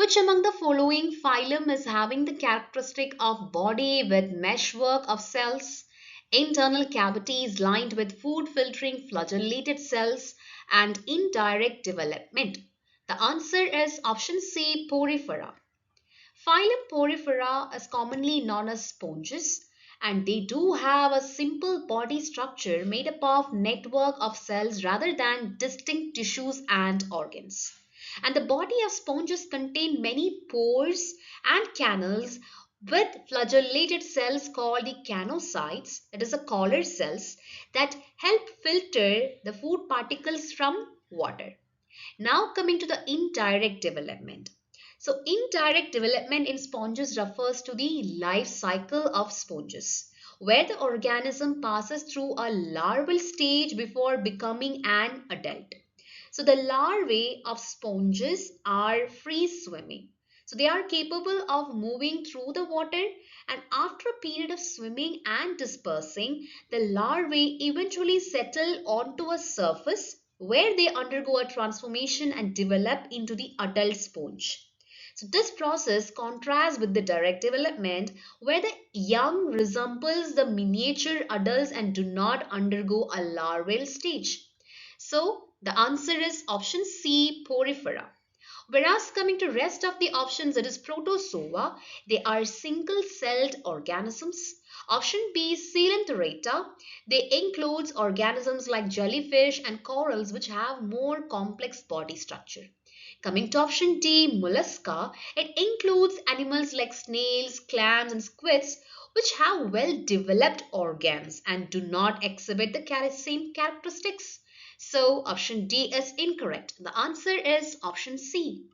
Which among the following phylum is having the characteristic of body with meshwork of cells, internal cavities lined with food filtering flagellated cells, and indirect development? The answer is option C, Porifera. Phylum Porifera is commonly known as sponges, and they do have a simple body structure made up of network of cells rather than distinct tissues and organs. And the body of sponges contain many pores and canals with flagellated cells called the canocytes, that is the collar cells, that help filter the food particles from water. Now coming to the indirect development. So indirect development in sponges refers to the life cycle of sponges, where the organism passes through a larval stage before becoming an adult. So the larvae of sponges are free swimming. So they are capable of moving through the water, and after a period of swimming and dispersing, the larvae eventually settle onto a surface where they undergo a transformation and develop into the adult sponge. So this process contrasts with the direct development where the young resembles the miniature adults and do not undergo a larval stage. So the answer is option C, Porifera. Whereas coming to rest of the options, it is Protozoa. They are single-celled organisms. Option B, Coelenterata. They includes organisms like jellyfish and corals which have more complex body structure. Coming to option D, Mollusca. It includes animals like snails, clams and squids which have well-developed organs and do not exhibit the same characteristics. So option D is incorrect. The answer is option C.